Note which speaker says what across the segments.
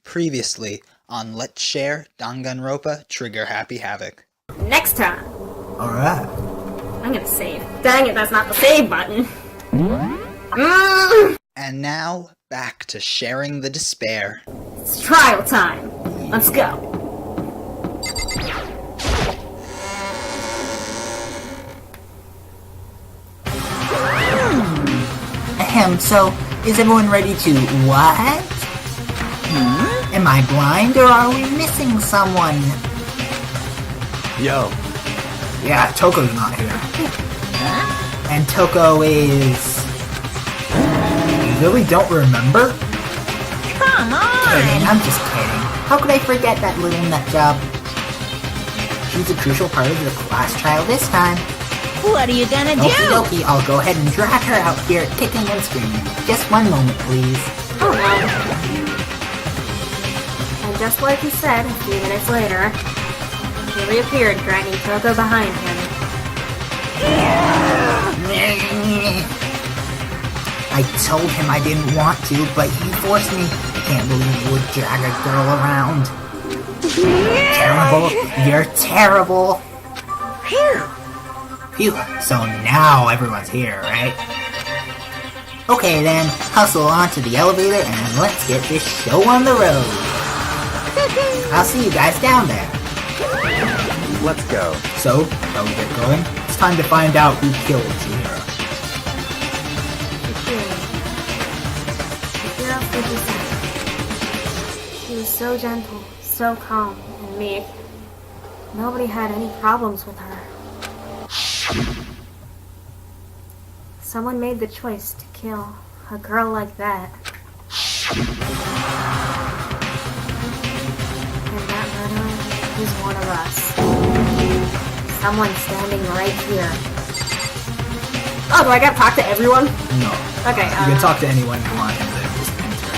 Speaker 1: Previously on Let's Share Danganronpa Trigger Happy Havoc.
Speaker 2: Next time.
Speaker 3: Alright.
Speaker 2: I'm gonna save. Dang it, that's not the save button.
Speaker 1: And now, back to sharing the despair.
Speaker 2: It's trial time. Let's go.
Speaker 3: So, is everyone ready to what? Am I blind or are we missing someone?
Speaker 4: Yo.
Speaker 3: Yeah, Toko's not here. And Toko is... You really don't remember?
Speaker 2: Come on!
Speaker 3: Kidding, I'm just kidding. How could I forget that little nutjob? She's a crucial part of the class trial this time.
Speaker 5: What are you gonna do?
Speaker 3: Okie dokie, I'll go ahead and drag her out here, kicking and screaming. Just one moment, please.
Speaker 2: Oh no. And just like he said, a few minutes later, he reappeared, dragging Toko behind him.
Speaker 3: I told him I didn't want to, but he forced me. I can't believe you would drag a girl around. Terrible. You're terrible. Phew, so now everyone's here, right? Okay then, hustle onto the elevator and let's get this show on the road. I'll see you guys down there.
Speaker 4: Let's go.
Speaker 3: So, shall we get going? It's time to find out who killed Chihiro.
Speaker 2: She was so gentle, so calm, and meek. Nobody had any problems with her. Someone made the choice to kill a girl like that. And that murderer is one of us. Someone standing right here. Oh, do I gotta talk to everyone?
Speaker 3: No.
Speaker 2: Okay,
Speaker 3: You can talk to anyone you want and then just enter.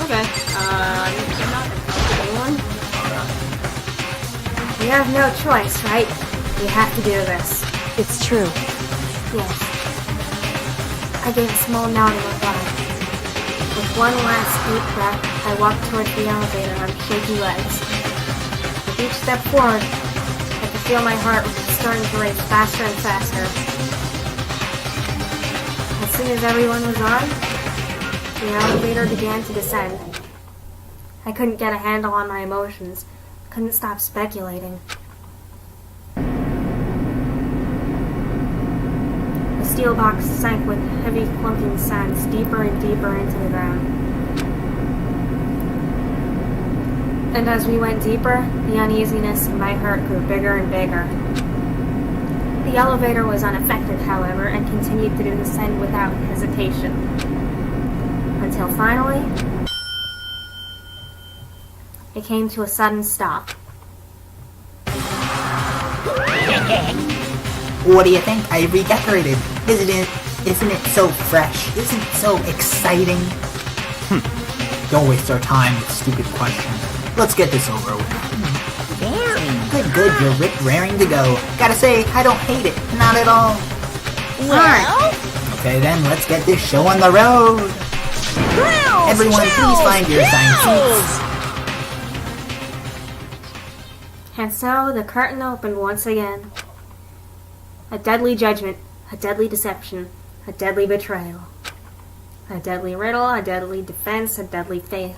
Speaker 2: Okay, I'm not gonna talk to anyone. We have no choice, right? We have to do this.
Speaker 5: It's true.
Speaker 2: Yes. I gave a small nod in reply. With one last deep breath, I walked towards the elevator on shaky legs. With each step forward, I could feel my heart starting to race faster and faster. As soon as everyone was on, the elevator began to descend. I couldn't get a handle on my emotions. Couldn't stop speculating. The steel box sank with heavy clunking sounds deeper and deeper into the ground. And as we went deeper, the uneasiness in my heart grew bigger and bigger. The elevator was unaffected, however, and continued to descend without hesitation. Until finally, it came to a sudden stop.
Speaker 3: What do you think? I redecorated. Isn't it so fresh? Isn't it so exciting? Don't waste our time with stupid questions. Let's get this over with. Good, you're raring to go. Gotta say, I don't hate it. Not at all.
Speaker 5: Well,
Speaker 3: Okay then, let's get this show on the road. Everyone, please find your assigned seats.
Speaker 2: And so the curtain opened once again. A deadly judgment, a deadly deception, a deadly betrayal. A deadly riddle, a deadly defense, a deadly faith.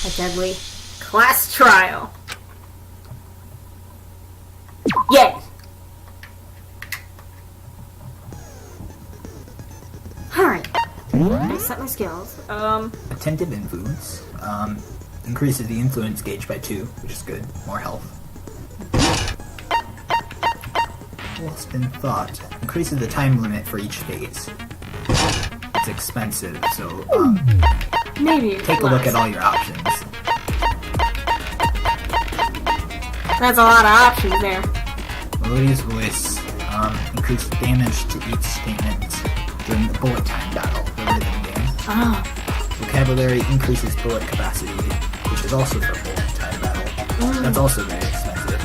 Speaker 2: A deadly class trial. Yay! Alright. I set my skills.
Speaker 3: Attentive influence. Increases the influence gauge by 2, which is good. More health. Lost in thought. Increases the time limit for each phase. It's expensive, so
Speaker 2: Maybe
Speaker 3: take a look at all your options.
Speaker 2: That's a lot of options there.
Speaker 3: Melodious voice. Increases damage to each statement during the bullet time battle, the rhythm game.
Speaker 2: Oh.
Speaker 3: Vocabulary increases bullet capacity, which is also for bullet time battle. That's also very expensive.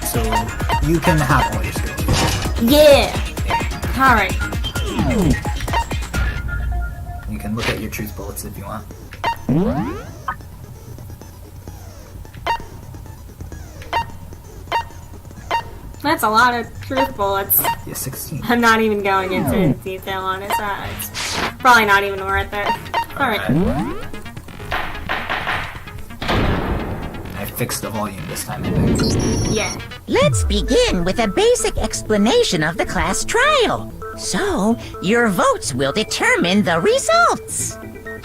Speaker 3: So you can have all your skills.
Speaker 2: Yeah! Alright.
Speaker 3: You can look at your truth bullets if you want.
Speaker 2: That's a lot of truth bullets.
Speaker 3: Yeah, 16.
Speaker 2: I'm not even going into detail on it. It's probably not even worth it. Alright.
Speaker 3: I fixed the volume this time, I think.
Speaker 2: Yeah.
Speaker 5: Let's begin with a basic explanation of the class trial. So, your votes will determine the results.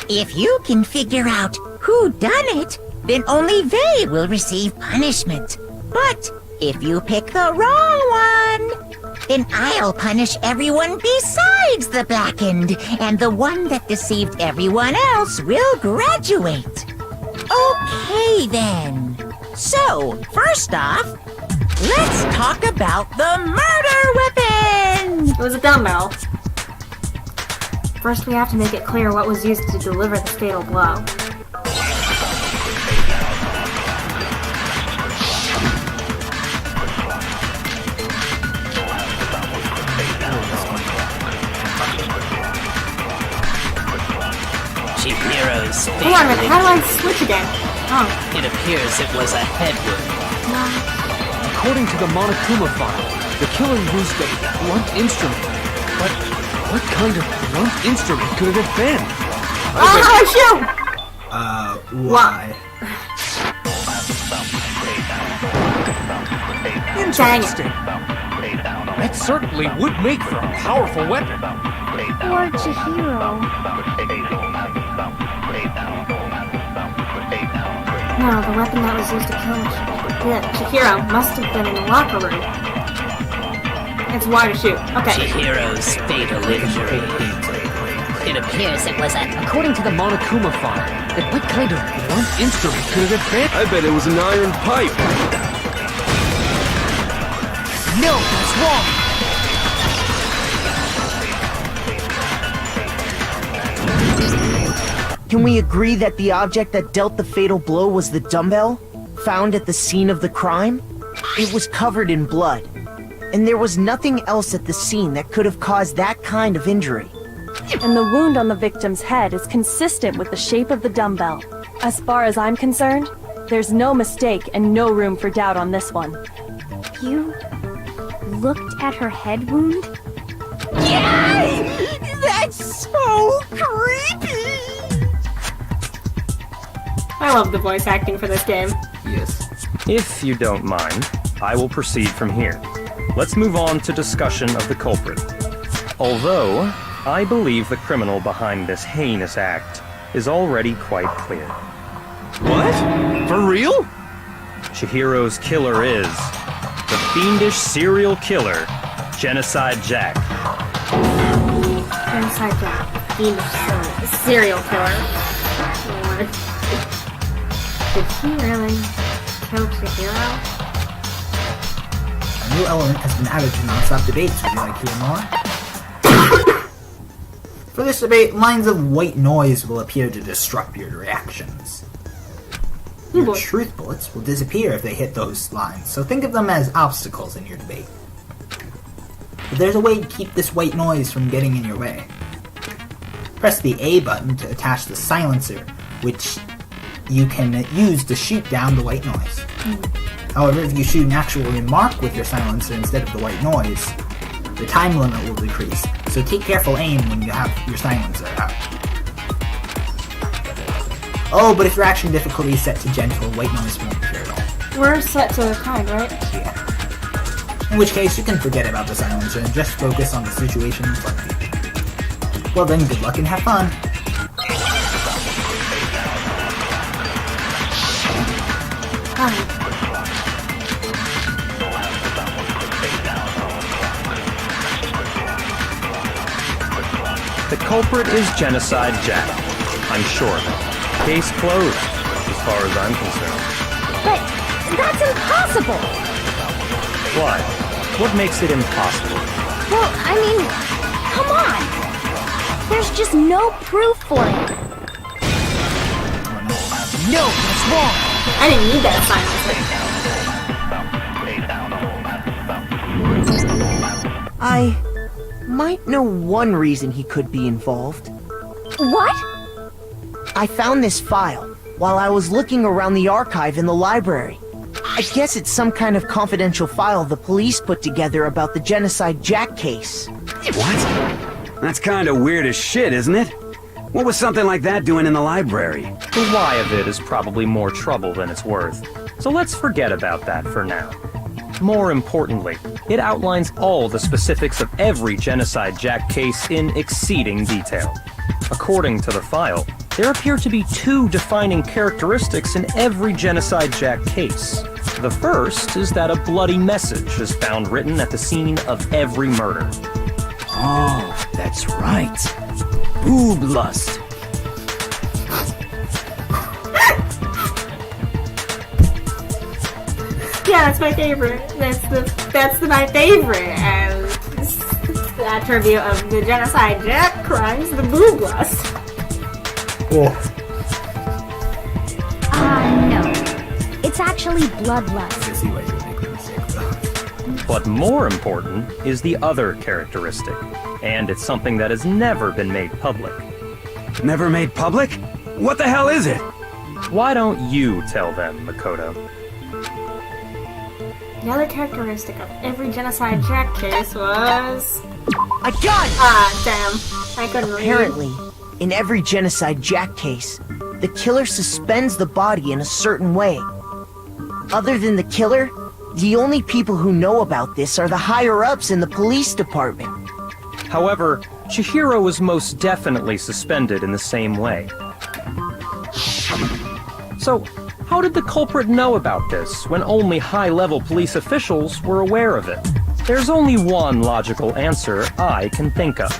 Speaker 5: If you can figure out who done it, then only they will receive punishment. But if you pick the wrong one, then I'll punish everyone besides the blackened, and the one that deceived everyone else will graduate. Okay then. So, first off, let's talk about the murder weapon!
Speaker 2: It was a dumbbell. First, we have to make it clear what was used to deliver the fatal blow.
Speaker 6: Chihiro's
Speaker 2: Hang on a minute, how do I switch again? Oh.
Speaker 6: It appears it was a head wound.
Speaker 7: According to the Monokuma file, the killer used a blunt instrument. But what kind of blunt instrument could it have been?
Speaker 2: Oh, shoot!
Speaker 3: Why?
Speaker 7: Interesting. That certainly would make for a powerful weapon.
Speaker 2: Poor Chihiro. No, the weapon that was used to kill Chihiro must have been in the locker room. It's wide to shoot. Okay.
Speaker 6: Chihiro's fatal injury.
Speaker 5: It appears it was a...
Speaker 7: According to the Monokuma file, that what kind of blunt instrument could it have been? I bet it was an iron pipe. No, that's wrong.
Speaker 8: Can we agree that the object that dealt the fatal blow was the dumbbell, found at the scene of the crime? It was covered in blood, and there was nothing else at the scene that could have caused that kind of injury.
Speaker 9: And the wound on the victim's head is consistent with the shape of the dumbbell. As far as I'm concerned, there's no mistake and no room for doubt on this one.
Speaker 2: You looked at her head wound?
Speaker 5: Yay! That's so creepy!
Speaker 2: I love the voice acting for this game.
Speaker 3: Yes.
Speaker 10: If you don't mind, I will proceed from here. Let's move on to discussion of the culprit. Although, I believe the criminal behind this heinous act is already quite clear.
Speaker 7: What? For real?
Speaker 10: Chihiro's killer is the fiendish serial killer, Genocide Jack.
Speaker 2: Genocide Jack. Fiendish serial killer. Lord. Did he really kill Chihiro?
Speaker 3: A new element has been added to non-stop debates. Would you like to hear more? For this debate, lines of white noise will appear to disrupt your reactions. Your truth bullets will disappear if they hit those lines, so think of them as obstacles in your debate. But there's a way to keep this white noise from getting in your way. Press the A button to attach the silencer, which you can use to shoot down the white noise. However, if you shoot an actual remark with your silencer instead of the white noise, the time limit will decrease, so take careful aim when you have your silencer out. Oh, but if your action difficulty is set to gentle, white noise won't appear at all.
Speaker 2: We're set to kind, right?
Speaker 3: Yeah. In which case, you can forget about the silencer and just focus on the situation in front of you. Well then, good luck and have fun.
Speaker 10: The culprit is Genocide Jack. I'm sure of it. Case closed, as far as I'm concerned.
Speaker 9: But that's impossible!
Speaker 10: Why? What makes it impossible?
Speaker 9: Well, I mean, come on! There's just no proof for it.
Speaker 8: No, that's wrong!
Speaker 2: I didn't need that silencer.
Speaker 8: I might know one reason he could be involved.
Speaker 9: What?
Speaker 8: I found this file while I was looking around the archive in the library. I guess it's some kind of confidential file the police put together about the Genocide Jack case.
Speaker 11: What? That's kinda weird as shit, isn't it? What was something like that doing in the library?
Speaker 10: The why of it is probably more trouble than it's worth, so let's forget about that for now. More importantly, it outlines all the specifics of every Genocide Jack case in exceeding detail. According to the file, there appear to be two defining characteristics in every Genocide Jack case. The first is that a bloody message is found written at the scene of every murder.
Speaker 6: Oh, that's right. Boob lust.
Speaker 2: Yeah, that's my favorite. That's my favorite attribute of the Genocide Jack crimes, the boob lust.
Speaker 3: Oh.
Speaker 12: No. It's actually bloodlust.
Speaker 3: I see why you would make the mistake, though.
Speaker 10: But more important is the other characteristic, and it's something that has never been made public.
Speaker 11: Never made public? What the hell is it?
Speaker 10: Why don't you tell them, Makoto?
Speaker 2: The other characteristic of every Genocide Jack case was...
Speaker 8: I got it!
Speaker 2: Ah, damn. I couldn't read.
Speaker 8: Apparently, in every Genocide Jack case, the killer suspends the body in a certain way. Other than the killer, the only people who know about this are the higher-ups in the police department.
Speaker 10: However, Chihiro was most definitely suspended in the same way. So, how did the culprit know about this when only high-level police officials were aware of it? There's only one logical answer I can think of.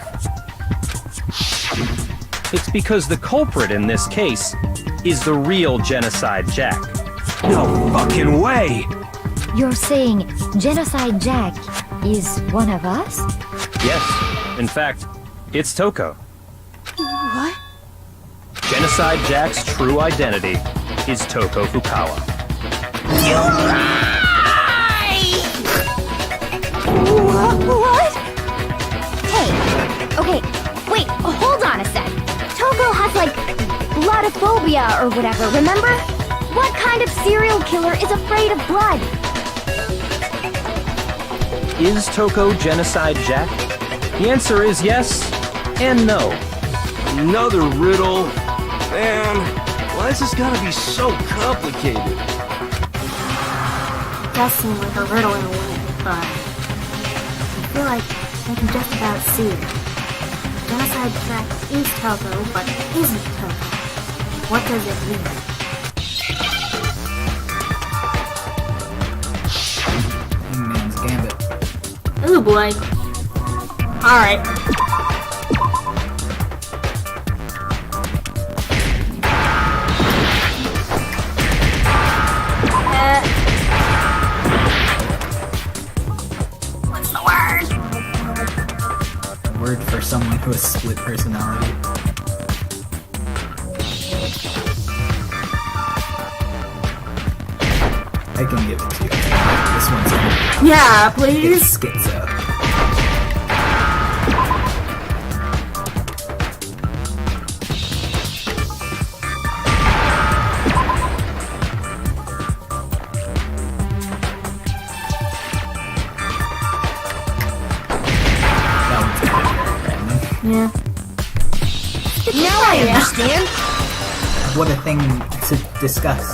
Speaker 10: It's because the culprit in this case is the real Genocide Jack.
Speaker 11: No fucking way!
Speaker 12: You're saying Genocide Jack is one of us?
Speaker 10: Yes, in fact, it's Toko.
Speaker 12: What?
Speaker 10: Genocide Jack's true identity is Toko Fukawa.
Speaker 5: You lie!
Speaker 12: What? Hey, okay, wait, hold on a sec. Togo has like bloodophobia or whatever, remember? What kind of serial killer is afraid of blood?
Speaker 10: Is Toko Genocide Jack? The answer is yes and no.
Speaker 7: Another riddle. Man, why is this gotta be so complicated?
Speaker 2: It does seem like a riddle in a way, but I feel like I can just about see it. Genocide Jack is Toko, but isn't Toko. What does it mean?
Speaker 3: Hangman's Gambit.
Speaker 2: Ooh boy. Alright. What's the word?
Speaker 3: Word for someone who has split personality. I can give it to you. This one's
Speaker 2: Yeah, please.
Speaker 3: It's schizo.
Speaker 2: Yeah.
Speaker 8: Now I understand!
Speaker 3: What a thing to discuss.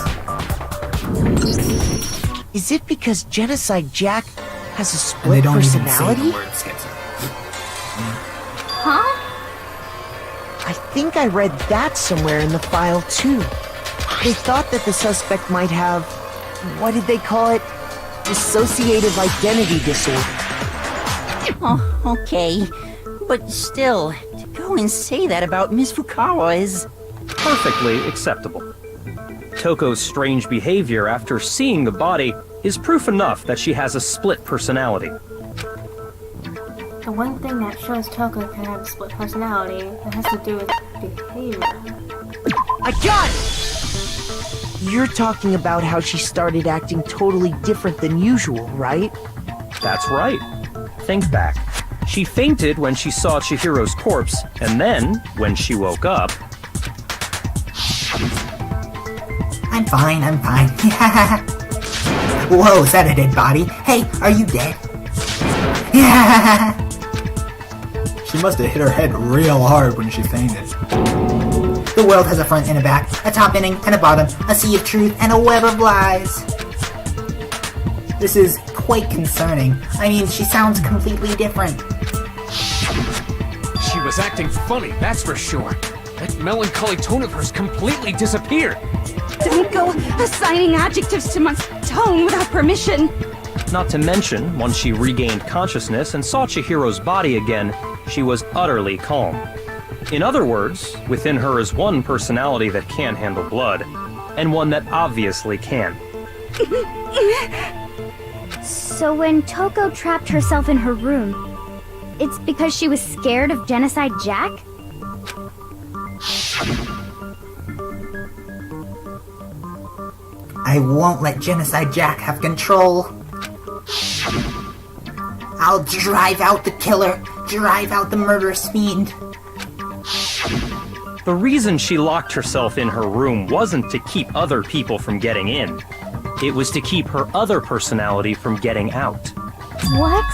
Speaker 8: Is it because Genocide Jack has a
Speaker 3: And
Speaker 8: split
Speaker 3: they don't even say
Speaker 8: personality?
Speaker 3: the word schizo.
Speaker 12: Huh?
Speaker 8: I think I read that somewhere in the file too. They thought that the suspect might have, what did they call it? Dissociative identity disorder.
Speaker 5: Oh, okay. But still, to go and say that about Miss Fukawa is...
Speaker 10: Perfectly acceptable. Toko's strange behavior after seeing the body is proof enough that she has a split personality.
Speaker 2: The one thing that shows Toko can have a split personality that has to do with behavior.
Speaker 8: I got it! You're talking about how she started acting totally different than usual, right?
Speaker 10: That's right. Think back. She fainted when she saw Chihiro's corpse, and then, when she woke up...
Speaker 3: I'm fine. Whoa, is that a dead body? Hey, are you dead? She must have hit her head real hard when she fainted. The world has a front and a back, a top ending and a bottom, a sea of truth and a web of lies. This is quite concerning. I mean, she sounds completely different.
Speaker 7: She was acting funny, that's for sure. That melancholy tone of hers completely disappeared.
Speaker 13: Don't go assigning adjectives to my tone without permission.
Speaker 10: Not to mention, once she regained consciousness and saw Chihiro's body again, she was utterly calm. In other words, within her is one personality that can't handle blood, and one that obviously can.
Speaker 12: So when Toko trapped herself in her room, it's because she was scared of Genocide Jack?
Speaker 3: I won't let Genocide Jack have control. I'll drive out the killer, drive out the murderous fiend.
Speaker 10: The reason she locked herself in her room wasn't to keep other people from getting in. It was to keep her other personality from getting out.
Speaker 12: What?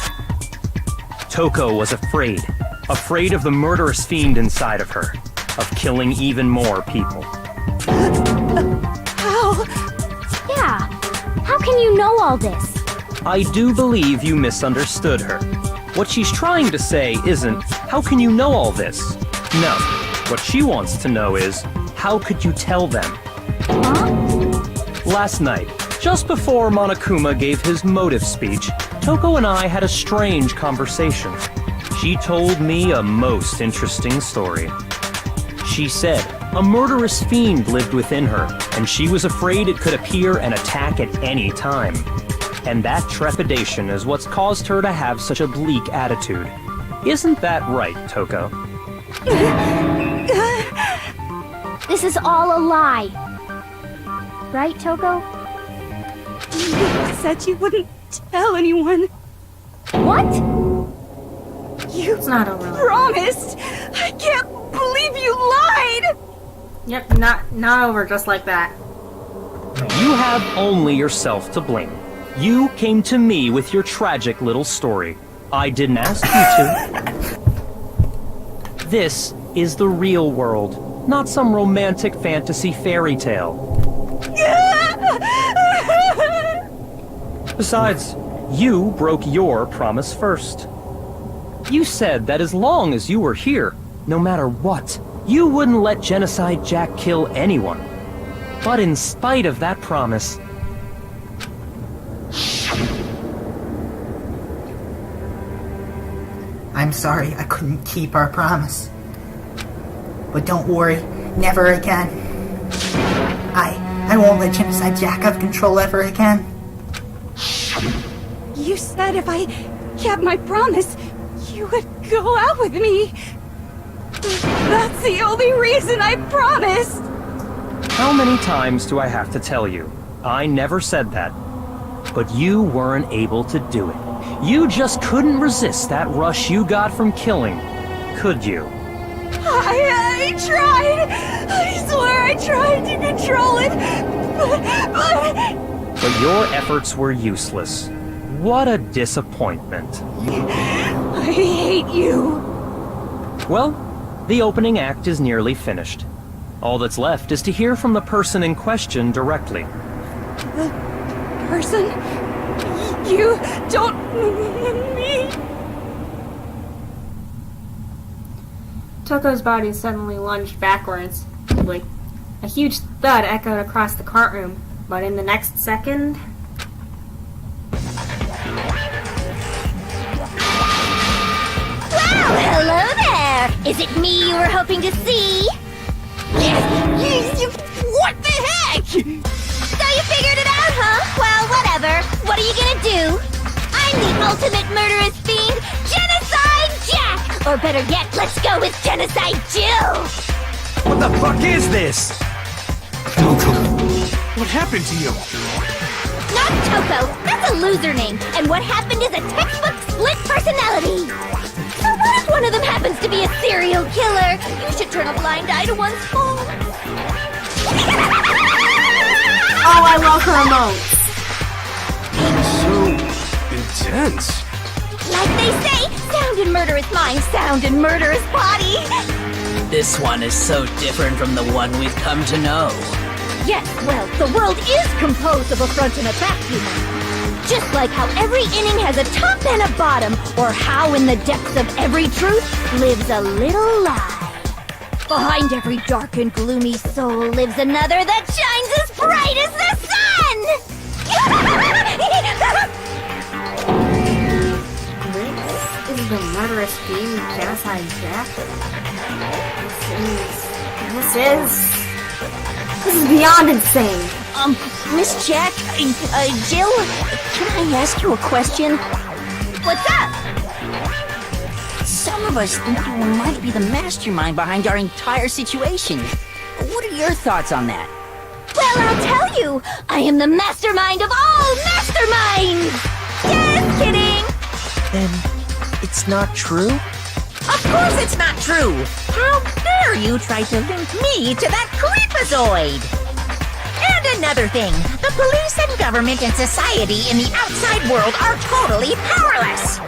Speaker 10: Toko was afraid. Afraid of the murderous fiend inside of her. Of killing even more people.
Speaker 12: How? Yeah. How can you know all this?
Speaker 10: I do believe you misunderstood her. What she's trying to say isn't, how can you know all this? No. What she wants to know is, how could you tell them?
Speaker 12: Huh?
Speaker 10: Last night, just before Monokuma gave his motive speech, Toko and I had a strange conversation. She told me a most interesting story. She said a murderous fiend lived within her, and she was afraid it could appear and attack at any time. And that trepidation is what's caused her to have such a bleak attitude. Isn't that right, Toko?
Speaker 12: This is all a lie. Right, Toko?
Speaker 13: You said you wouldn't tell anyone.
Speaker 12: What?
Speaker 13: You
Speaker 2: It's not over.
Speaker 13: promised! I can't believe you lied!
Speaker 2: Yep, not over just like that.
Speaker 10: You have only yourself to blame. You came to me with your tragic little story. I didn't ask you to. This is the real world, not some romantic fantasy fairy tale. Besides, you broke your promise first. You said that as long as you were here, no matter what, you wouldn't let Genocide Jack kill anyone. But in spite of that promise,
Speaker 3: I'm sorry I couldn't keep our promise. But don't worry, never again. I won't let Genocide Jack have control ever again.
Speaker 13: You said if I kept my promise, you would go out with me. That's the only reason I promised.
Speaker 10: how many times do I have to tell you? I never said that. But you weren't able to do it. You just couldn't resist that rush you got from killing, could you?
Speaker 13: I tried. I swear I tried to control it,
Speaker 10: But your efforts were useless. What a disappointment.
Speaker 13: I hate you.
Speaker 10: Well, the opening act is nearly finished. All that's left is to hear from the person in question directly.
Speaker 13: The person? You don't mean...
Speaker 2: Toko's body suddenly lunged backwards. Like, a huge thud echoed across the cart room, but in the next second...
Speaker 12: Well, hello there! Is it me you were hoping to see? What the heck? So you figured it out, huh? Well, whatever. What are you gonna do? I'm the ultimate murderous fiend, Genocide Jack! Or better yet, let's go with Genocide Jill!
Speaker 11: What the fuck is this?
Speaker 7: What happened to you?
Speaker 12: Not Toko! That's a loser name! And what happened is a textbook split personality! one of them happens to be a serial killer, you should turn a blind eye to one's faults.
Speaker 2: Oh, I love her emotes.
Speaker 6: So intense.
Speaker 12: Like they say, sound and murder is mind, sound and murder is body.
Speaker 14: This one is so different from the one we've come to know.
Speaker 12: Yes, well, the world is composed of a front and a back, you know. Just like how every inning has a top and a bottom, or how in the depths of every truth lives a little lie. Behind every dark and gloomy soul lives another that shines as bright as the sun!
Speaker 2: This is the murderous fiend Genocide Jack. This is beyond insane.
Speaker 5: Miss Jack, Jill, can I ask you a question?
Speaker 12: What's up?
Speaker 5: Some of us think you might be the mastermind behind our entire situation. What are your thoughts on that?
Speaker 12: Well, I'll tell you, I am the mastermind of all masterminds! Just kidding!
Speaker 8: Then it's not true?
Speaker 5: Of course it's not true! How dare you try to link me to that creepazoid! And another thing, the police and government and society in the outside world are totally powerless!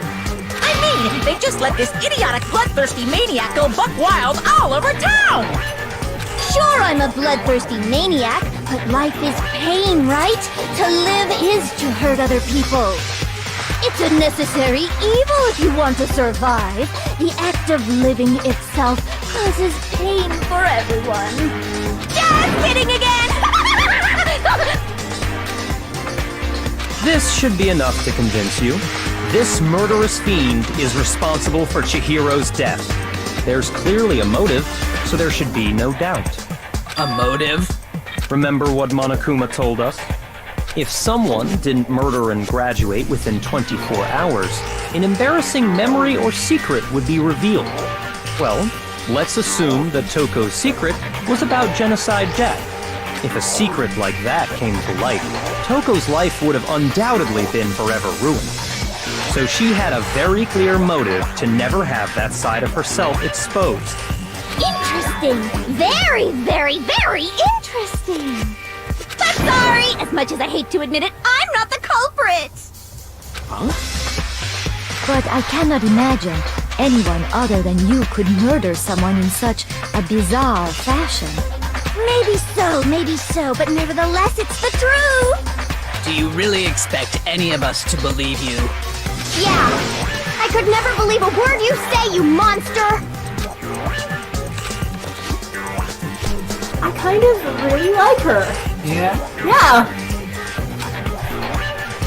Speaker 5: I mean, they just let this idiotic, bloodthirsty maniac go buck wild all over town!
Speaker 12: Sure, I'm a bloodthirsty maniac, but life is pain, right? To live is to hurt other people. It's a necessary evil if you want to survive. The act of living itself causes pain for everyone. Just kidding again!
Speaker 10: This should be enough to convince you. This murderous fiend is responsible for Chihiro's death. There's clearly a motive, so there should be no doubt.
Speaker 14: A motive?
Speaker 10: Remember what Monokuma told us? If someone didn't murder and graduate within 24 hours, an embarrassing memory or secret would be revealed. Well, let's assume that Toko's secret was about Genocide Jack. If a secret like that came to light, Toko's life would have undoubtedly been forever ruined. So she had a very clear motive to never have that side of herself exposed.
Speaker 12: Interesting. Very, very, very interesting. But sorry, as much as I hate to admit it, I'm not the culprit.
Speaker 10: Huh?
Speaker 15: But I cannot imagine anyone other than you could murder someone in such a bizarre fashion.
Speaker 12: Maybe so, but nevertheless, it's the truth.
Speaker 14: Do you really expect any of us to believe you?
Speaker 12: Yeah, I could never believe a word you say, you monster.
Speaker 2: I kind of really like her.
Speaker 3: Yeah?
Speaker 2: Yeah.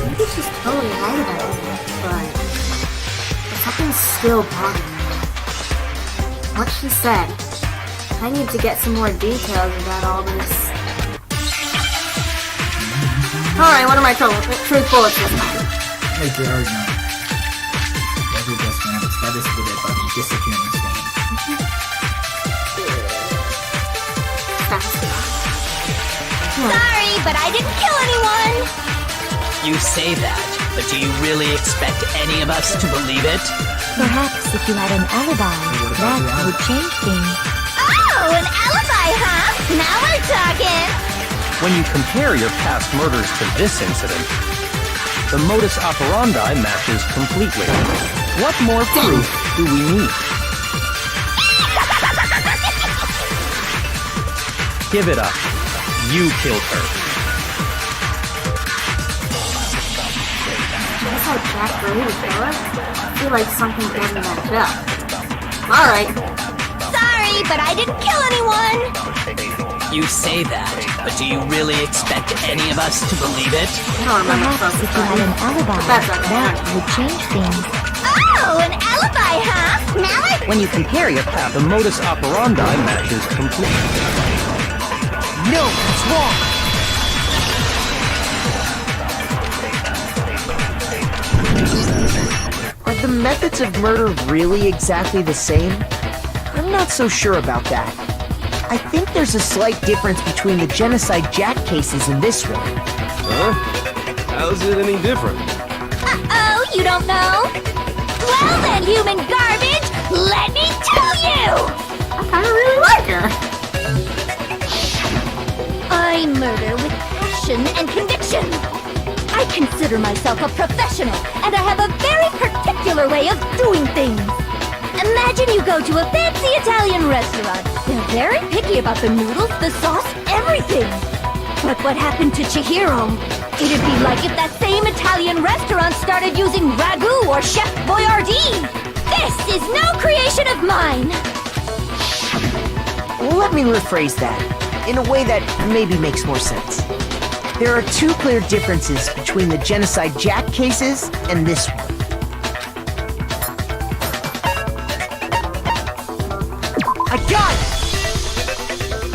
Speaker 2: Maybe she's totally right about it, but something's still bothering me. What she said. I need to get some more details about all this. Alright, what are my truth bullets this time?
Speaker 3: Make your argument. Every best man is status with their body disappearing stain.
Speaker 12: Sorry, but I didn't kill anyone.
Speaker 14: You say that, but do you really expect any of us to believe it?
Speaker 15: Perhaps if you had an alibi, that would change things.
Speaker 12: Oh, an alibi, huh? Now we're talking.
Speaker 10: When you compare your past murders to this incident, the modus operandi matches completely. What more proof do we need? Give it up. You killed her.
Speaker 2: That's how Jack really kill her? I feel like something doesn't match up. Alright.
Speaker 12: Sorry, but I didn't kill anyone.
Speaker 14: You say that, but do you really expect any of us to believe it?
Speaker 2: I don't remember.
Speaker 15: Perhaps if you had an alibi, that would change things.
Speaker 12: Oh, an alibi, huh? Now I...
Speaker 10: When you compare your path, the modus operandi matches completely.
Speaker 8: No, it's wrong! Are the methods of murder really exactly the same? I'm not so sure about that. I think there's a slight difference between the Genocide Jack cases and this one.
Speaker 6: Huh? How's it any different?
Speaker 12: Uh-oh, you don't know? Well then, human garbage, let me tell you!
Speaker 2: I kind of really like her.
Speaker 12: I murder with passion and conviction. I consider myself a professional, and I have a very particular way of doing things. Imagine you go to a fancy Italian restaurant. They're very picky about the noodles, the sauce, everything. But what happened to Chihiro? It'd be like if that same Italian restaurant started using ragu or Chef Boyardee. This is no creation of mine.
Speaker 8: Let me rephrase that, in a way that maybe makes more sense. There are two clear differences between the Genocide Jack cases and this one. I got it!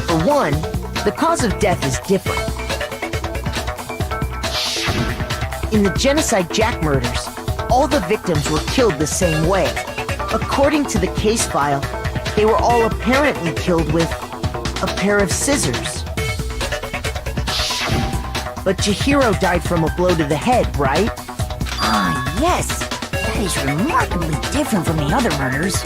Speaker 8: For one, the cause of death is different. In the Genocide Jack murders, all the victims were killed the same way. According to the case file, they were all apparently killed with a pair of scissors. But Chihiro died from a blow to the head, right?
Speaker 5: Ah, yes. That is remarkably different from the other murders.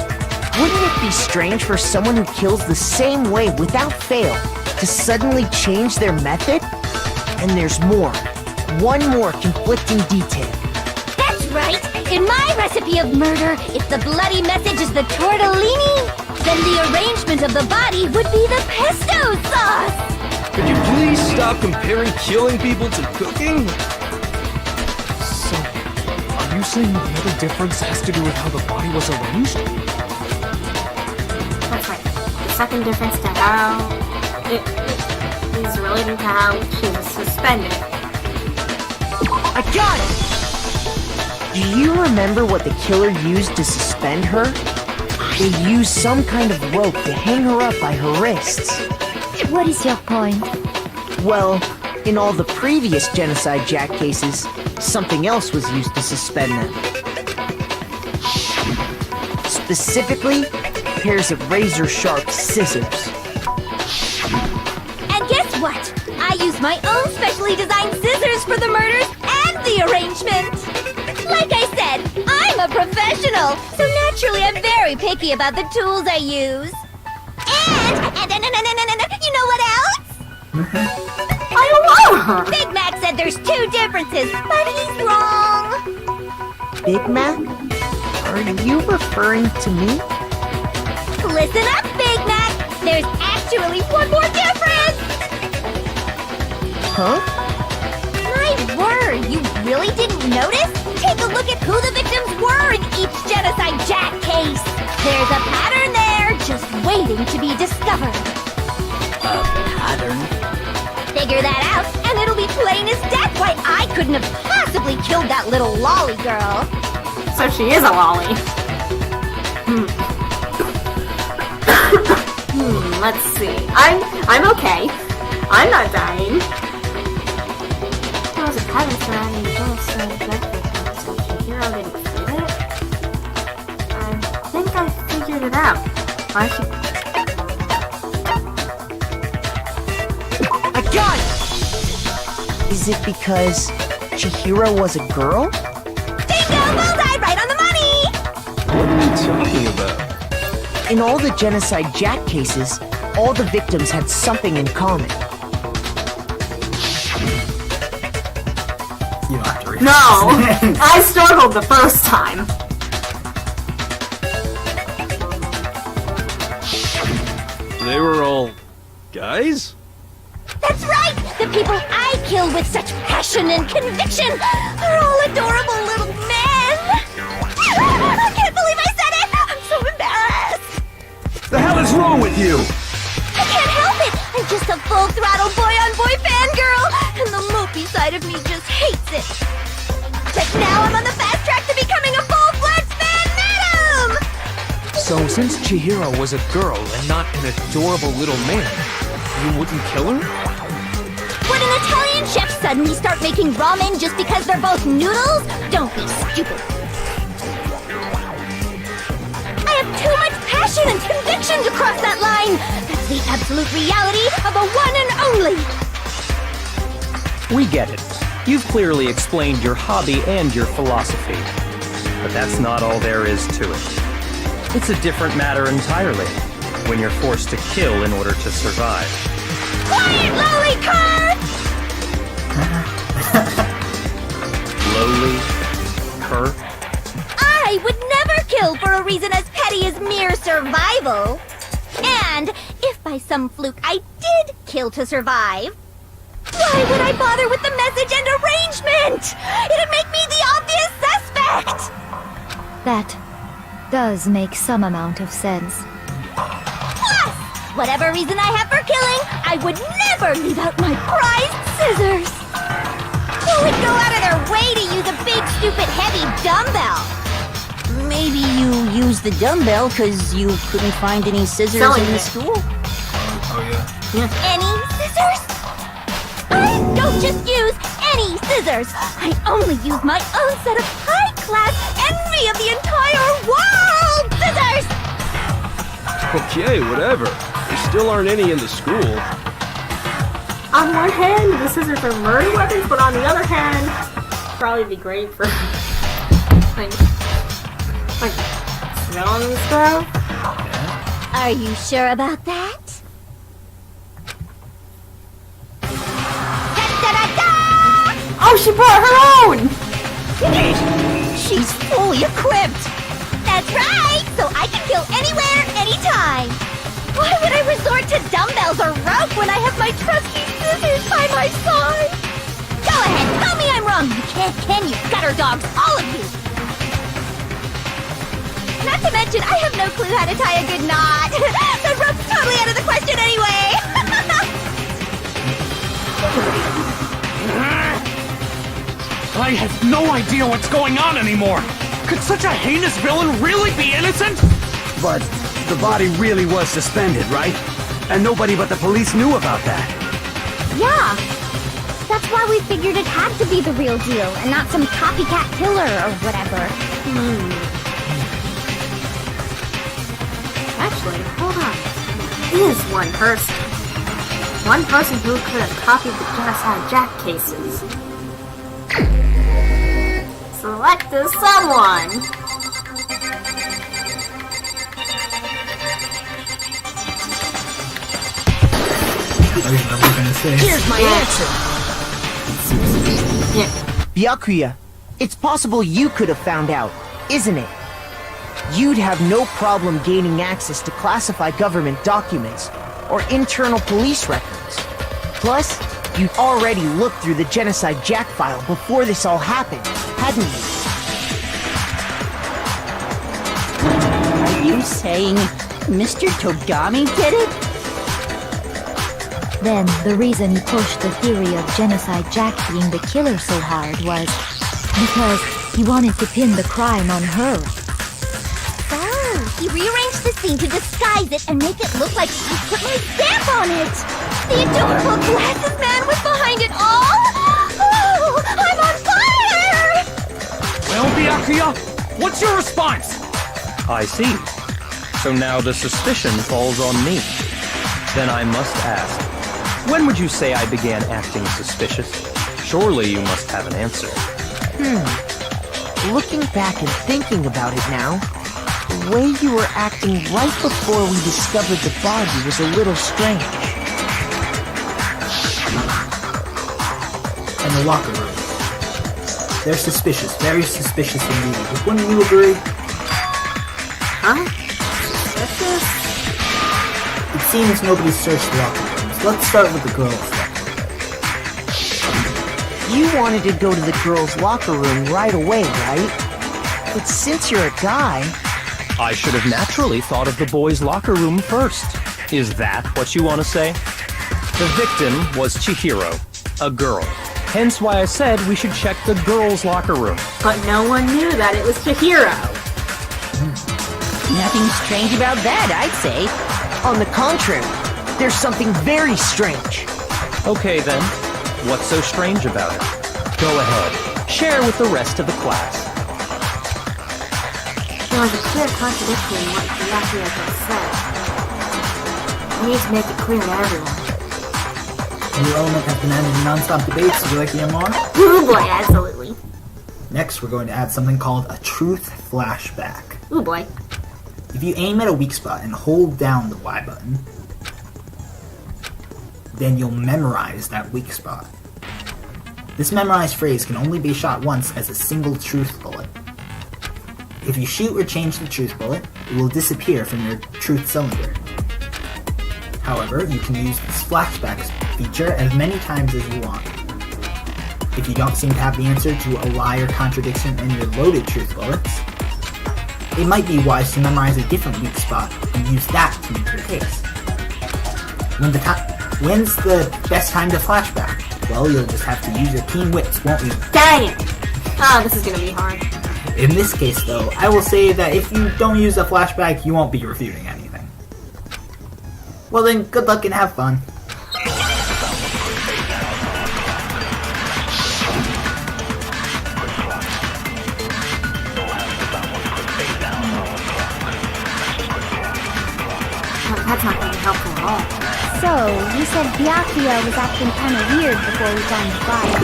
Speaker 8: Wouldn't it be strange for someone who kills the same way without fail to suddenly change their method? And there's more. One more conflicting detail.
Speaker 12: That's right! In my recipe of murder, if the bloody message is the tortellini, then the arrangement of the body would be the pesto sauce!
Speaker 6: Could you please stop comparing killing people to cooking?
Speaker 7: So, are you saying the other difference has to do with how the body was arranged?
Speaker 2: That's right. The second difference to how it is related to how she was suspended.
Speaker 8: I got it! Do you remember what the killer used to suspend her? They used some kind of rope to hang her up by her wrists.
Speaker 15: What is your point?
Speaker 8: Well, in all the previous Genocide Jack cases, something else was used to suspend them. Specifically, pairs of razor-sharp scissors.
Speaker 12: And guess what? I use my own specially designed scissors for the murders and the arrangement! Like I said, I'm a professional, so naturally I'm very picky about the tools I use. And you know what else?
Speaker 2: I love her!
Speaker 12: Big Mac said there's two differences, but he's wrong.
Speaker 8: Big Mac? Are you referring to me?
Speaker 12: Listen up, Big Mac! There's actually one more difference!
Speaker 8: Huh?
Speaker 12: My word, you really didn't notice? Take a look at who the victims were in each Genocide Jack case. There's a pattern there, just waiting to be discovered.
Speaker 14: A pattern?
Speaker 12: Figure that out, and it'll be plain as death why I couldn't have possibly killed that little lolly girl.
Speaker 2: So she is a lolly. Let's see. I'm okay. I'm not dying. There was a pattern surrounding the Genocide Jack victims, and Chihiro didn't fit it. I think I figured it out. Why she...
Speaker 8: I got it! Is it because Chihiro was a girl?
Speaker 12: Bingo! Bullseye! Right on the money!
Speaker 6: What are you talking about?
Speaker 8: In all the Genocide Jack cases, all the victims had something in common.
Speaker 3: You don't have to read
Speaker 2: No! I struggled the first time.
Speaker 6: They were all guys?
Speaker 12: That's right! The people I kill with such passion and conviction are all adorable little men! I can't believe I said it! I'm so embarrassed!
Speaker 11: The hell is wrong with you?
Speaker 12: I can't help it! I'm just a full-throttle boy-on-boy fangirl, and the mopey side of me just hates it. But now I'm on the fast track to becoming a full-fledged fan madam!
Speaker 7: So since Chihiro was a girl and not an adorable little man, you wouldn't kill her?
Speaker 12: Would an Italian chef suddenly start making ramen just because they're both noodles? Don't be stupid. I have too much passion and conviction to cross that line. That's the absolute reality of a one and only.
Speaker 10: We get it. You've clearly explained your hobby and your philosophy. But that's not all there is to it. It's a different matter entirely, when you're forced to kill in order to survive.
Speaker 12: Quiet, lowly cur!
Speaker 10: Lowly cur?
Speaker 12: I would never kill for a reason as petty as mere survival. And if by some fluke I did kill to survive, why would I bother with the message and arrangement? It'd make me the obvious suspect!
Speaker 15: That does make some amount of sense.
Speaker 12: Plus, whatever reason I have for killing, I would never leave out my prized scissors. Who would go out of their way to use a big, stupid, heavy dumbbell?
Speaker 5: Maybe you used the dumbbell because you couldn't find any scissors
Speaker 2: Selling
Speaker 5: in the
Speaker 2: it.
Speaker 5: school?
Speaker 1: Oh yeah.
Speaker 12: Any scissors? I don't just use any scissors. I only use my own set of high-class envy of the entire world scissors!
Speaker 6: Okay, whatever. There still aren't any in the school.
Speaker 2: On one hand, the scissors are murder weapons, but on the other hand, probably be great for like smelling and stuff.
Speaker 12: Are you sure about that?
Speaker 2: Oh, she brought her own!
Speaker 5: She's fully equipped!
Speaker 12: That's right! So I can kill anywhere, anytime! Why would I resort to dumbbells or rope when I have my trusty scissors by my side? Go ahead, tell me I'm wrong! You can't, can you? Gutter dogs, all of you! Not to mention, I have no clue how to tie a good knot! The rope's totally out of the question anyway!
Speaker 7: I have no idea what's going on anymore! Could such a heinous villain really be innocent?
Speaker 11: But the body really was suspended, right? And nobody but the police knew about that.
Speaker 12: Yeah! That's why we figured it had to be the real deal, and not some copycat killer or whatever.
Speaker 2: Actually, hold on. There is one person. One person who could have copied the Genocide Jack cases. Select as someone.
Speaker 8: Here's my answer. Byakuya, it's possible you could have found out, isn't it? You'd have no problem gaining access to classified government documents or internal police records. Plus, you'd already looked through the Genocide Jack file before this all happened, hadn't you?
Speaker 5: Are you saying Mr. Togami did it?
Speaker 15: Then, the reason he pushed the theory of Genocide Jack being the killer so hard was because he wanted to pin the crime on her.
Speaker 12: Oh, he rearranged the scene to disguise it and make it look like I put my stamp on it! The adorable glasses man was behind it all! Oh, I'm on fire!
Speaker 7: Well, Byakuya, what's your response?
Speaker 10: I see. So now the suspicion falls on me. Then I must ask, when would you say I began acting suspicious? Surely you must have an answer.
Speaker 8: Looking back and thinking about it now, the way you were acting right before we discovered the body was a little strange.
Speaker 3: And the locker room. They're suspicious, very suspicious indeed. Wouldn't you agree?
Speaker 2: Huh? Suspicious?
Speaker 3: It seems nobody searched the locker rooms. Let's start with the girls.
Speaker 8: You wanted to go to the girls' locker room right away, right? But since you're a guy...
Speaker 10: I should have naturally thought of the boys' locker room first. Is that what you want to say? The victim was Chihiro, a girl. Hence why I said we should check the girls' locker room.
Speaker 2: But no one knew that it was Chihiro.
Speaker 5: Nothing strange about that, I'd say.
Speaker 8: On the contrary, there's something very strange.
Speaker 10: Okay then, what's so strange about it? Go ahead, share with the rest of the class.
Speaker 2: There was a clear contradiction in what Byakuya just said. We need to make it clear to everyone.
Speaker 3: A new element has been added in non-stop debates. Would you like the MR?
Speaker 2: Oh boy, absolutely.
Speaker 3: Next, we're going to add something called a truth flashback.
Speaker 2: Ooh boy.
Speaker 3: If you aim at a weak spot and hold down the Y button, then you'll memorize that weak spot. This memorized phrase can only be shot once as a single truth bullet. If you shoot or change the truth bullet, it will disappear from your truth cylinder. However, you can use this flashback feature as many times as you want. If you don't seem to have the answer to a lie or contradiction in your loaded truth bullets, it might be wise to memorize a different weak spot and use that to make your case. When's the best time to flashback? Well, you'll just have to use your keen wits, won't you?
Speaker 2: Dang it! Oh, this is gonna be hard.
Speaker 3: In this case, though, I will say that if you don't use a flashback, you won't be refuting anything. Well then, good luck and have fun.
Speaker 2: That's not gonna be helpful at all.
Speaker 12: So, you said Byakuya was acting kinda weird before we found the body.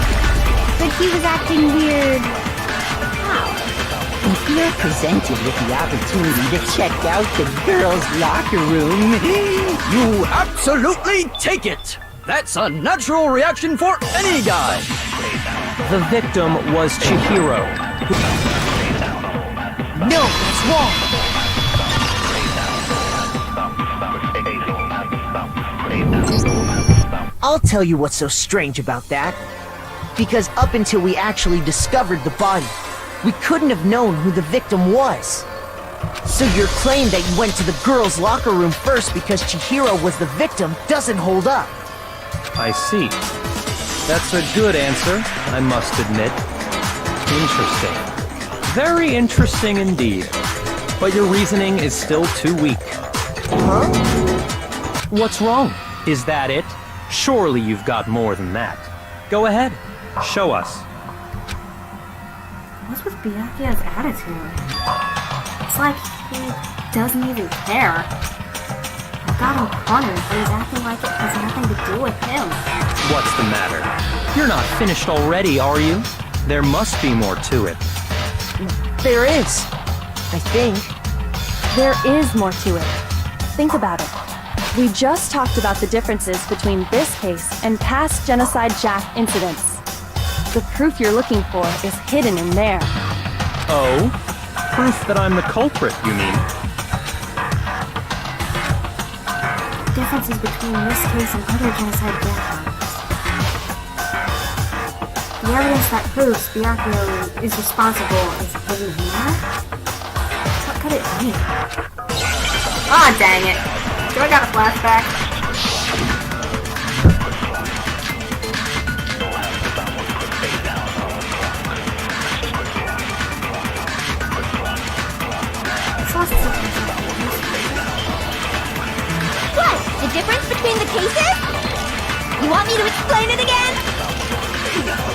Speaker 12: But he was acting weird... how?
Speaker 5: If you're presented with the opportunity to check out the girls' locker room,
Speaker 7: You absolutely take it! That's a natural reaction for any guy!
Speaker 10: The victim was Chihiro.
Speaker 8: No, that's wrong! I'll tell you what's so strange about that. Because up until we actually discovered the body, we couldn't have known who the victim was. So your claim that you went to the girls' locker room first because Chihiro was the victim doesn't hold up.
Speaker 10: I see. That's a good answer, I must admit. Interesting. Very interesting indeed. But your reasoning is still too weak.
Speaker 8: Huh?
Speaker 10: What's wrong? Is that it? Surely you've got more than that. Go ahead. Show us.
Speaker 2: What's with Byakuya's attitude? It's like he doesn't even care. I've got him cornered, but he's acting like it has nothing to do with him.
Speaker 10: What's the matter? You're not finished already, are you? There must be more to it.
Speaker 8: There is. I think.
Speaker 9: There is more to it. Think about it. We just talked about the differences between this case and past Genocide Jack incidents. The proof you're looking for is hidden in there.
Speaker 10: Oh? Proof that I'm the culprit, you mean?
Speaker 2: Differences between this case and other Genocide Jack crimes. The evidence that proves Byakuya is responsible is hidden in there? What could it be? Aw, dang it! Do I got a flashback?
Speaker 12: What? The difference between the cases? You want me to explain it again?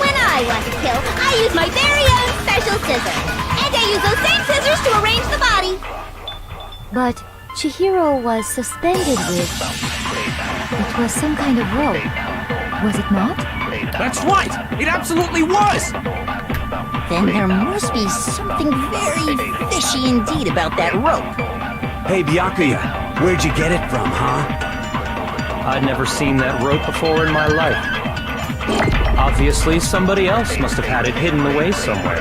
Speaker 12: When I want to kill, I use my very own special scissors. And I use those same scissors to arrange the body.
Speaker 15: But Chihiro was suspended with... It was some kind of rope, was it not?
Speaker 7: That's right! It absolutely was!
Speaker 5: then there must be something very fishy indeed about that rope.
Speaker 11: Hey, Byakuya, where'd you get it from, huh?
Speaker 10: I'd never seen that rope before in my life. Obviously, somebody else must have had it hidden away somewhere.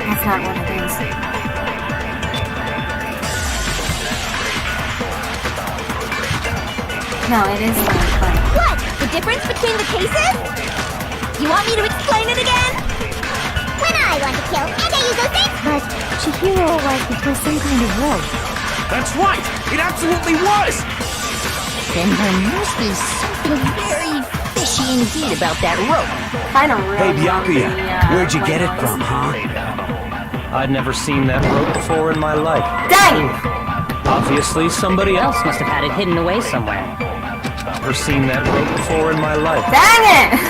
Speaker 2: That's not what it is. No, it is but...
Speaker 12: What? The difference between the cases? You want me to explain it again? When I want to kill, and I use those things.
Speaker 15: But Chihiro was between some kind of rope.
Speaker 7: That's right! It absolutely was!
Speaker 5: Then there must be something very fishy indeed about that rope.
Speaker 2: I don't
Speaker 11: Hey,
Speaker 2: really
Speaker 11: Byakuya, where'd you get it from, huh?
Speaker 10: I'd never seen that rope before in my life.
Speaker 2: Dang!
Speaker 10: Obviously, somebody else
Speaker 14: Must have had it hidden away somewhere.
Speaker 10: never seen that rope before in my life.
Speaker 2: Dang it!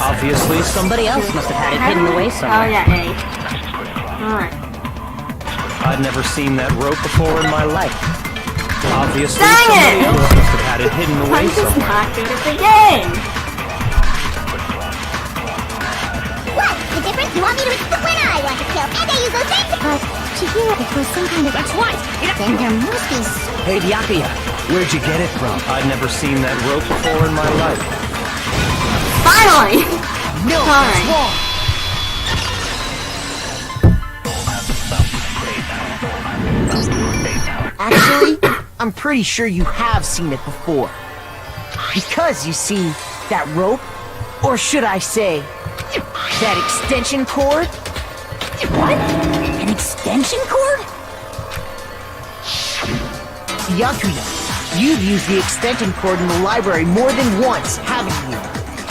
Speaker 10: Obviously,
Speaker 14: Somebody else must have had it hidden away
Speaker 2: Oh
Speaker 14: somewhere.
Speaker 2: yeah, A. Alright.
Speaker 10: I'd never seen that rope before in my life. Obviously,
Speaker 2: Dang
Speaker 10: somebody
Speaker 2: it!
Speaker 10: else must have had it hidden away
Speaker 2: I'm just
Speaker 10: somewhere.
Speaker 2: not good at the game!
Speaker 12: What? The difference But Chihiro was some kind of... That's what! Then there must be...
Speaker 7: Hey, Byakuya, where'd you get it from?
Speaker 10: I'd never seen that rope before in my life.
Speaker 2: Finally!
Speaker 8: No,
Speaker 2: Alright.
Speaker 8: Actually, I'm pretty sure you have seen it before. Because, you see, that rope, or should I say, that extension cord?
Speaker 12: What? An extension cord?
Speaker 8: Byakuya, you've used the extension cord in the library more than once, haven't you?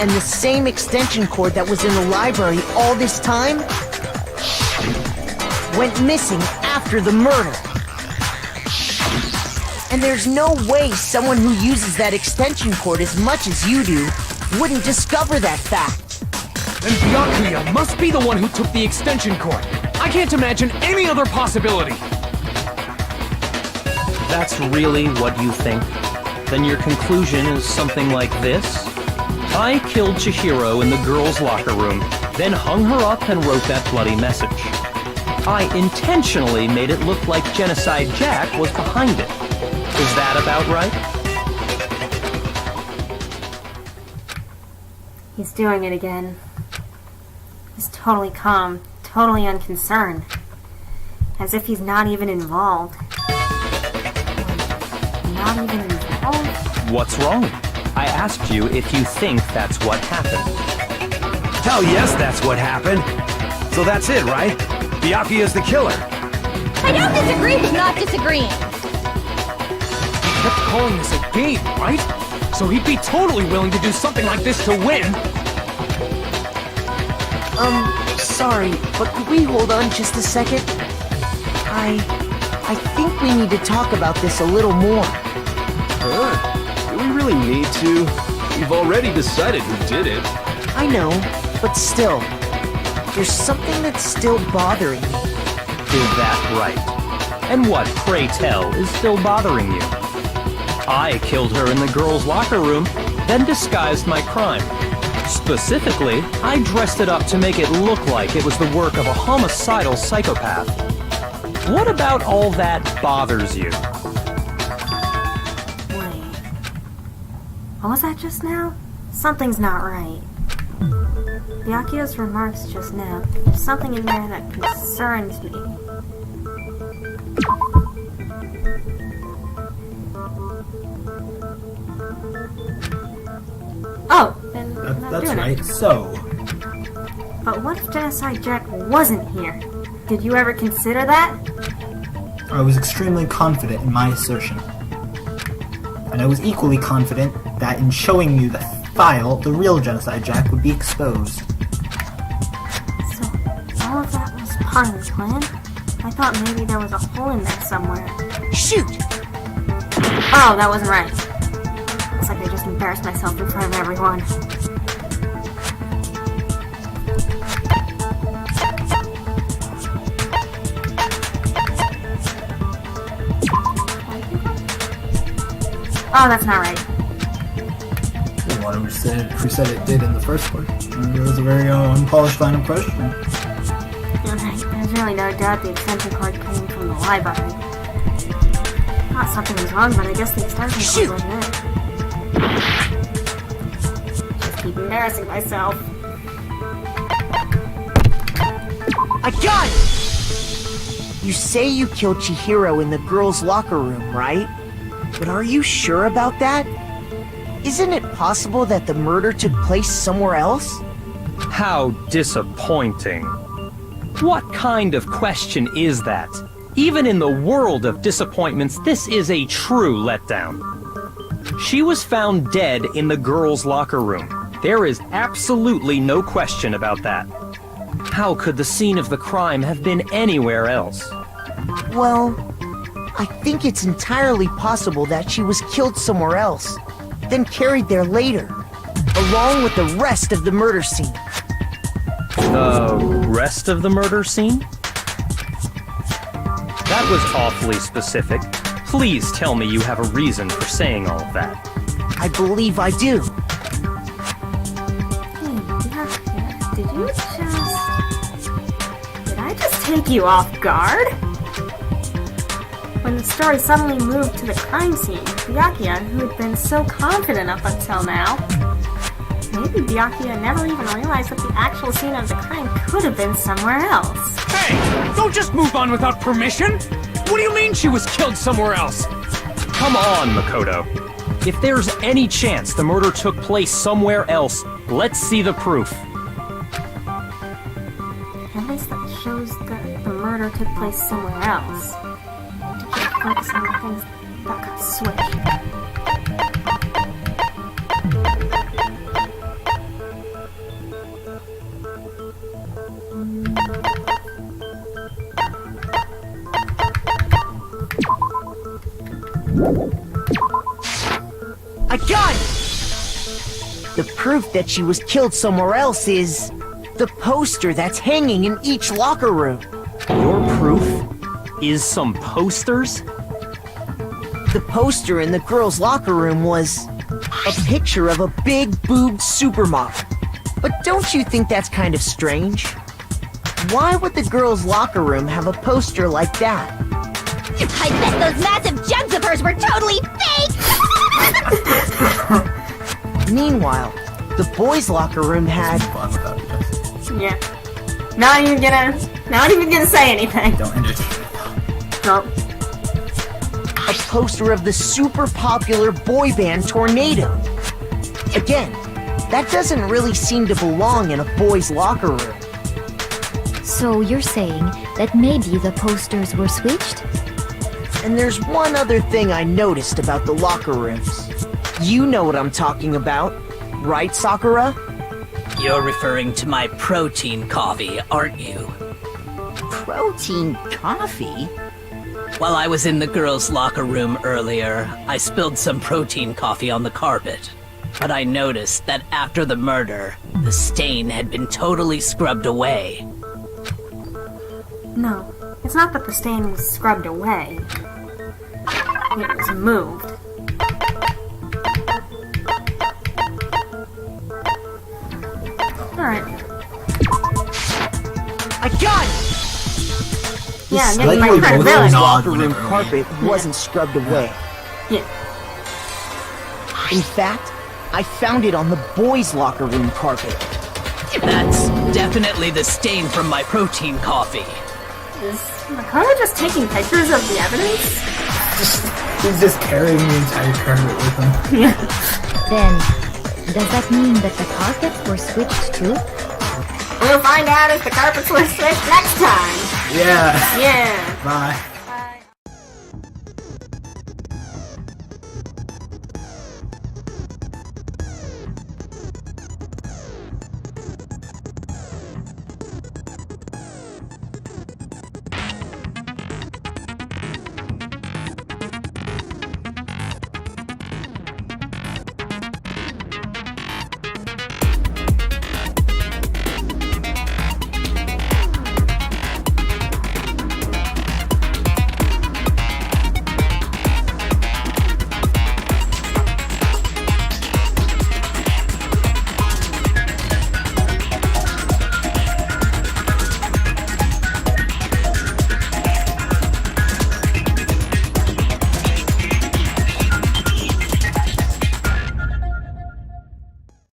Speaker 8: And the same extension cord that was in the library all this time went missing after the murder. And there's no way someone who uses that extension cord as much as you do wouldn't discover that fact.
Speaker 7: Then Byakuya must be the one who took the extension cord. I can't imagine any other possibility.
Speaker 10: That's really what you think? Then your conclusion is something like this? I killed Chihiro in the girls' locker room, then hung her up and wrote that bloody message. I intentionally made it look like Genocide Jack was behind it. Is that about right?
Speaker 2: He's doing it again. He's totally calm, totally unconcerned. As if he's not even involved. Not even involved?
Speaker 10: What's wrong? I asked you if you think that's what happened.
Speaker 11: Hell yes, that's what happened. So that's it, right? Byakuya's the killer.
Speaker 12: I don't disagree with not disagreeing.
Speaker 7: He kept calling this a game, right? So he'd be totally willing to do something like this to win.
Speaker 8: Sorry, but could we hold on just a second? I think we need to talk about this a little more.
Speaker 6: Huh? Do we really need to? We've already decided who did it.
Speaker 8: I know, but still, there's something that's still bothering me.
Speaker 10: Is that right? And what, pray tell, is still bothering you? I killed her in the girls' locker room, then disguised my crime. Specifically, I dressed it up to make it look like it was the work of a homicidal psychopath. What about all that bothers you?
Speaker 2: Wait. What was that just now? Something's not right. Byakuya's remarks just now. There's something in there that concerns me. Oh, then I'm not
Speaker 3: That's
Speaker 2: doing
Speaker 3: right.
Speaker 2: it.
Speaker 3: So,
Speaker 2: But what if Genocide Jack wasn't here? Did you ever consider that?
Speaker 3: I was extremely confident in my assertion. And I was equally confident that in showing you the file, the real Genocide Jack would be exposed.
Speaker 2: So, all of that was part of the plan? I thought maybe there was a hole in there somewhere.
Speaker 8: Shoot!
Speaker 2: Oh, that wasn't right. Looks like I just embarrassed myself in front of everyone. Oh, that's not right.
Speaker 3: The one who said it did in the first place. It was a very unpolished line of questioning.
Speaker 2: Alright, there's really no doubt the extension cord came from the library. Thought something was wrong, but I guess the extension cord wasn't it. Just keep embarrassing myself.
Speaker 8: I got it! You say you killed Chihiro in the girls' locker room, right? But are you sure about that? Isn't it possible that the murder took place somewhere else?
Speaker 10: How disappointing. What kind of question is that? Even in the world of disappointments, this is a true letdown. She was found dead in the girls' locker room. There is absolutely no question about that. How could the scene of the crime have been anywhere else?
Speaker 8: Well, I think it's entirely possible that she was killed somewhere else, then carried there later, along with the rest of the murder scene.
Speaker 10: The rest of the murder scene? That was awfully specific. Please tell me you have a reason for saying all of that.
Speaker 8: I believe I do.
Speaker 2: Hey, did I just take you off guard? When the story suddenly moved to the crime scene, Byakuya, who had been so confident up until now, maybe Byakuya never even realized that the actual scene of the crime could have been somewhere else.
Speaker 7: Hey! Don't just move on without permission! What do you mean she was killed somewhere else?
Speaker 10: Come on, Makoto. If there's any chance the murder took place somewhere else, let's see the proof.
Speaker 2: Evidence that shows that the murder took place somewhere else. To just focus on the things that got switched.
Speaker 8: I got it! The proof that she was killed somewhere else is the poster that's hanging in each locker room.
Speaker 10: Your proof is some posters?
Speaker 8: The poster in the girls' locker room was a picture of a big boobed supermodel. But don't you think that's kind of strange? Why would the girls' locker room have a poster like that?
Speaker 12: I bet those massive jugs of hers were totally fake!
Speaker 8: Meanwhile, the boys' locker room had...
Speaker 2: Yeah. Not even gonna say anything.
Speaker 3: Don't entertain.
Speaker 2: Nope.
Speaker 8: A poster of the super popular boy band Tornado. Again, that doesn't really seem to belong in a boys' locker room.
Speaker 15: So you're saying that maybe the posters were switched?
Speaker 8: And there's one other thing I noticed about the locker rooms. You know what I'm talking about, right, Sakura?
Speaker 14: You're referring to my protein coffee, aren't you?
Speaker 5: Protein coffee?
Speaker 14: While I was in the girls' locker room earlier, I spilled some protein coffee on the carpet. But I noticed that after the murder, the stain had been totally scrubbed away.
Speaker 2: No, it's not that the stain was scrubbed away. It was moved. Alright.
Speaker 8: I got it!
Speaker 2: Yeah,
Speaker 8: The
Speaker 2: getting
Speaker 8: stain
Speaker 2: my
Speaker 8: on the
Speaker 2: credibility.
Speaker 8: locker room carpet wasn't scrubbed away.
Speaker 2: Yeah.
Speaker 8: In fact, I found it on the boys' locker room carpet.
Speaker 14: That's definitely the stain from my protein coffee.
Speaker 2: Is Makoto just taking pictures of the evidence?
Speaker 3: He's just carrying the entire carpet with him.
Speaker 2: Yeah.
Speaker 15: Then, does that mean that the carpets were switched too?
Speaker 2: We'll find out if the carpets were switched next time.
Speaker 3: Yeah.
Speaker 2: Yeah.
Speaker 3: Bye.